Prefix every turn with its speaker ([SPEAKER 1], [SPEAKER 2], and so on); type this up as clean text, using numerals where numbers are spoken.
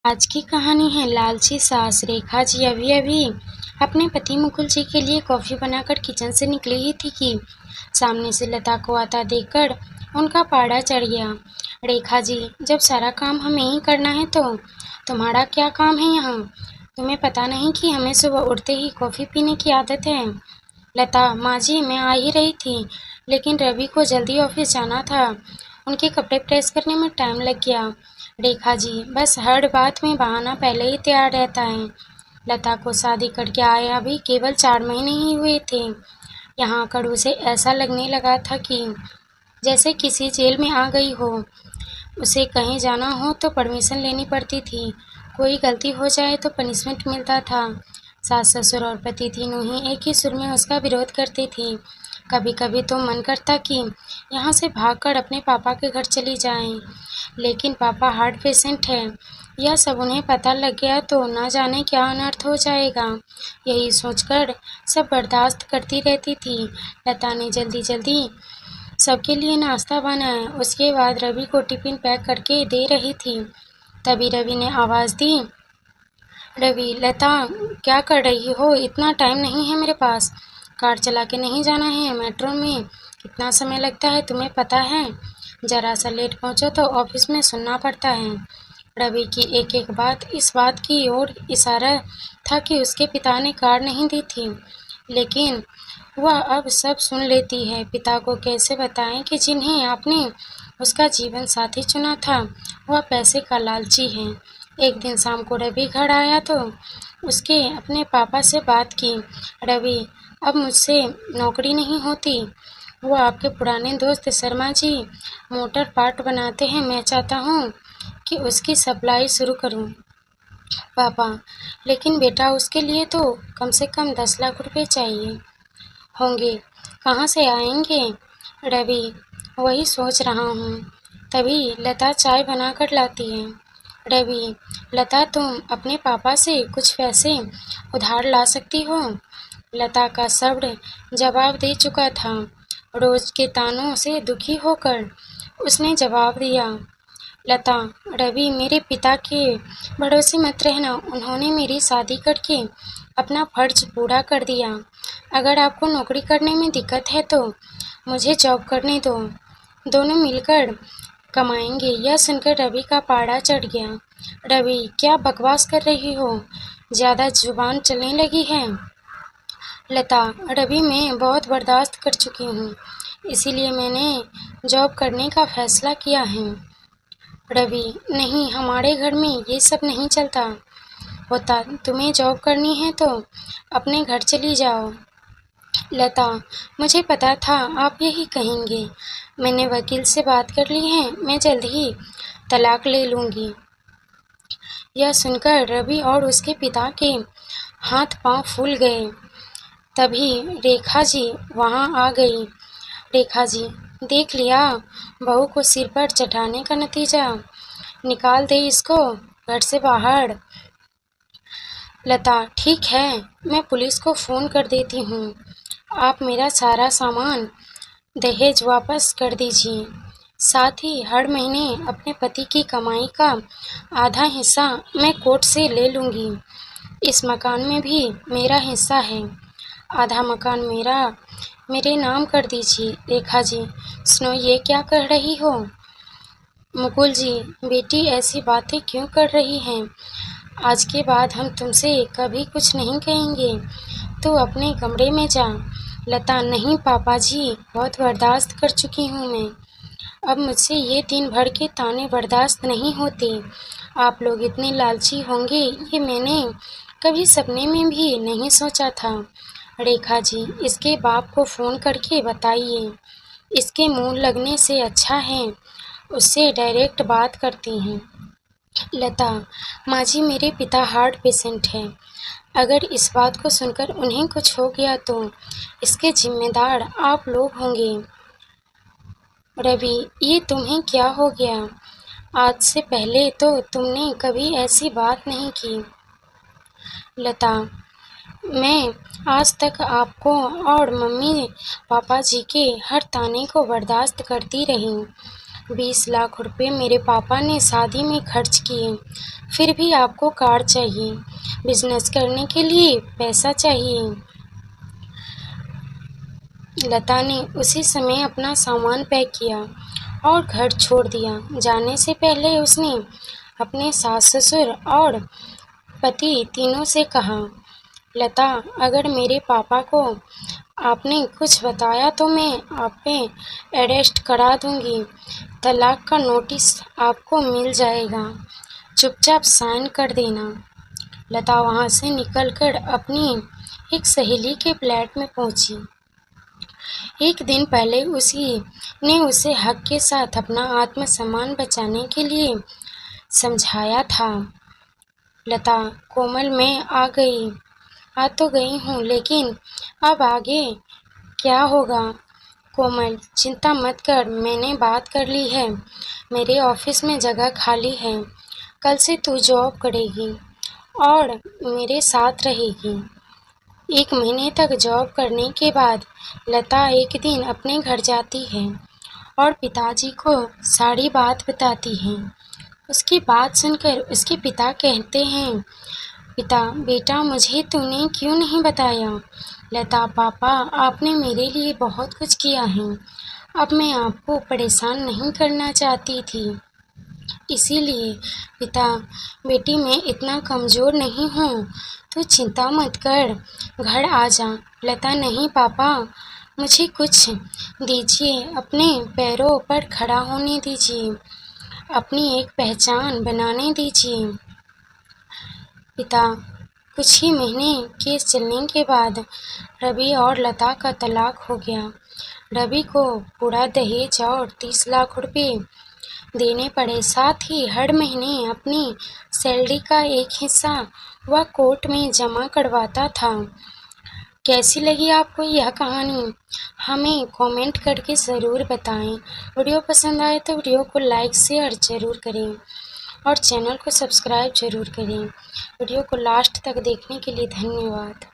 [SPEAKER 1] आज की कहानी है लालची सास। रेखा जी अभी अभी अपने पति मुकुल जी के लिए कॉफ़ी बनाकर किचन से निकली ही थी कि सामने से लता को आता देखकर उनका पाड़ा चढ़ गया। रेखा जी, जब सारा काम हमें ही करना है तो तुम्हारा क्या काम है यहाँ? तुम्हें पता नहीं कि हमें सुबह उठते ही कॉफ़ी पीने की आदत है? लता, माँ जी मैं आ ही रही थी, लेकिन रवि को जल्दी ऑफिस जाना था। उनके कपड़े प्रेस करने में टाइम लग गया। रेखा जी, बस हर बात में बहाना पहले ही तैयार रहता है। लता को शादी करके आया भी केवल 4 महीने ही हुए थे। यहाँ आकर उसे ऐसा लगने लगा था कि जैसे किसी जेल में आ गई हो। उसे कहीं जाना हो तो परमिशन लेनी पड़ती थी, कोई गलती हो जाए तो पनिशमेंट मिलता था। सास ससुर और पति तीनों ही एक ही सुर में उसका विरोध करते थे। कभी कभी तो मन करता कि यहाँ से भागकर अपने पापा के घर चली जाएं, लेकिन पापा हार्ट पेशेंट है। यह सब उन्हें पता लग गया तो न जाने क्या अनर्थ हो जाएगा। यही सोचकर सब बर्दाश्त करती रहती थी। लता ने जल्दी जल्दी सबके लिए नाश्ता बनाया। उसके बाद रवि को टिफिन पैक करके दे रही थी, तभी रवि ने आवाज़ दी, रवि, लता क्या कर रही हो? इतना टाइम नहीं है मेरे पास। कार चला के नहीं जाना है? मेट्रो में कितना समय लगता है तुम्हें पता है? जरा सा लेट पहुंचो तो ऑफिस में सुनना पड़ता है। रवि की एक एक बात इस बात की ओर इशारा था कि उसके पिता ने कार नहीं दी थी, लेकिन वह अब सब सुन लेती है। पिता को कैसे बताएं कि जिन्हें आपने उसका जीवन साथी चुना था वह पैसे का लालची है। एक दिन शाम को रवि घर आया तो उसके अपने पापा से बात की। रवि, अब मुझसे नौकरी नहीं होती। वो आपके पुराने दोस्त शर्मा जी मोटर पार्ट बनाते हैं, मैं चाहता हूँ कि उसकी सप्लाई शुरू करूँ। पापा, लेकिन बेटा उसके लिए तो कम से कम 10 लाख रुपए चाहिए होंगे, कहाँ से आएंगे? रवि, वही सोच रहा हूँ। तभी लता चाय बनाकर लाती है। रवि, लता तुम अपने पापा से कुछ पैसे उधार ला सकती हो? लता का सब्र जवाब दे चुका था। रोज के तानों से दुखी होकर उसने जवाब दिया, लता, रवि मेरे पिता के भरोसे मत रहना। उन्होंने मेरी शादी करके अपना फर्ज पूरा कर दिया। अगर आपको नौकरी करने में दिक्कत है तो मुझे जॉब करने दो, दोनों मिलकर कमाएंगे। यह सुनकर रवि का पाड़ा चढ़ गया। रवि, क्या बकवास कर रही हो? ज़्यादा जुबान चलने लगी है। लता, रवि मैं बहुत बर्दाश्त कर चुकी हूँ, इसीलिए मैंने जॉब करने का फैसला किया है। रवि, नहीं, हमारे घर में ये सब नहीं चलता होता। तुम्हें जॉब करनी है तो अपने घर चली जाओ। लता, मुझे पता था आप यही कहेंगे। मैंने वकील से बात कर ली है, मैं जल्द ही तलाक ले लूँगी। यह सुनकर रवि और उसके पिता के हाथ पांव फूल गए। तभी रेखा जी वहाँ आ गई। रेखा जी, देख लिया बहू को सिर पर चढ़ाने का नतीजा? निकाल दे इसको घर से बाहर। लता, ठीक है, मैं पुलिस को फ़ोन कर देती हूँ। आप मेरा सारा सामान दहेज वापस कर दीजिए, साथ ही हर महीने अपने पति की कमाई का आधा हिस्सा मैं कोर्ट से ले लूँगी। इस मकान में भी मेरा हिस्सा है, आधा मकान मेरे नाम कर दीजिए। रेखा जी, सुनो, ये क्या कर रही हो? मुकुल जी, बेटी ऐसी बातें क्यों कर रही हैं? आज के बाद हम तुमसे कभी कुछ नहीं कहेंगे। तू अपने कमरे में जा। लता, नहीं पापा जी, बहुत बर्दाश्त कर चुकी हूँ मैं। अब मुझसे ये दिन भर के ताने बर्दाश्त नहीं होते। आप लोग इतने लालची होंगे ये मैंने कभी सपने में भी नहीं सोचा था। रेखा जी, इसके बाप को फ़ोन करके बताइए। इसके मुंह लगने से अच्छा है उससे डायरेक्ट बात करती हैं। लता, माँ जी मेरे पिता हार्ट पेशेंट हैं। अगर इस बात को सुनकर उन्हें कुछ हो गया तो इसके जिम्मेदार आप लोग होंगे। रवि, ये तुम्हें क्या हो गया? आज से पहले तो तुमने कभी ऐसी बात नहीं की। लता, मैं आज तक आपको और मम्मी पापा जी के हर ताने को बर्दाश्त करती रही, 20 लाख रुपए मेरे पापा ने शादी में खर्च किए, फिर भी आपको कार चाहिए, बिजनेस करने के लिए पैसा चाहिए। लता ने उसी समय अपना सामान पैक किया और घर छोड़ दिया। जाने से पहले उसने अपने सास ससुर और पति तीनों से कहा, लता, अगर मेरे पापा को आपने कुछ बताया तो मैं आप पे अरेस्ट करा दूंगी। तलाक का नोटिस आपको मिल जाएगा, चुपचाप साइन कर देना। लता वहां से निकलकर अपनी एक सहेली के फ्लैट में पहुंची। एक दिन पहले ने उसे हक के साथ अपना आत्मसम्मान बचाने के लिए समझाया था। लता, कोमल, मैं आ तो गई हूँ, लेकिन अब आगे क्या होगा? कोमल, चिंता मत कर, मैंने बात कर ली है, मेरे ऑफिस में जगह खाली है, कल से तू जॉब करेगी और मेरे साथ रहेगी। 1 महीने तक जॉब करने के बाद लता एक दिन अपने घर जाती है और पिताजी को सारी बात बताती है। उसकी बात सुनकर उसके पिता कहते हैं, पिता, बेटा, मुझे तूने क्यों नहीं बताया? लता, पापा, आपने मेरे लिए बहुत कुछ किया है, अब मैं आपको परेशान नहीं करना चाहती थी, इसीलिए। पिता, बेटी, मैं इतना कमज़ोर नहीं हूँ, तू चिंता मत कर, घर आ जा। लता, नहीं पापा, मुझे कुछ दीजिए, अपने पैरों पर खड़ा होने दीजिए, अपनी एक पहचान बनाने दीजिए। पिता, कुछ ही महीने केस चलने के बाद रवि और लता का तलाक हो गया। रवि को पूरा दहेज और 30 लाख रुपए देने पड़े, साथ ही हर महीने अपनी सैलरी का एक हिस्सा वह कोर्ट में जमा करवाता था। कैसी लगी आपको यह कहानी? हमें कमेंट करके ज़रूर बताएं। वीडियो पसंद आए तो वीडियो को लाइक शेयर ज़रूर करें और चैनल को सब्सक्राइब ज़रूर करें। वीडियो को लास्ट तक देखने के लिए धन्यवाद।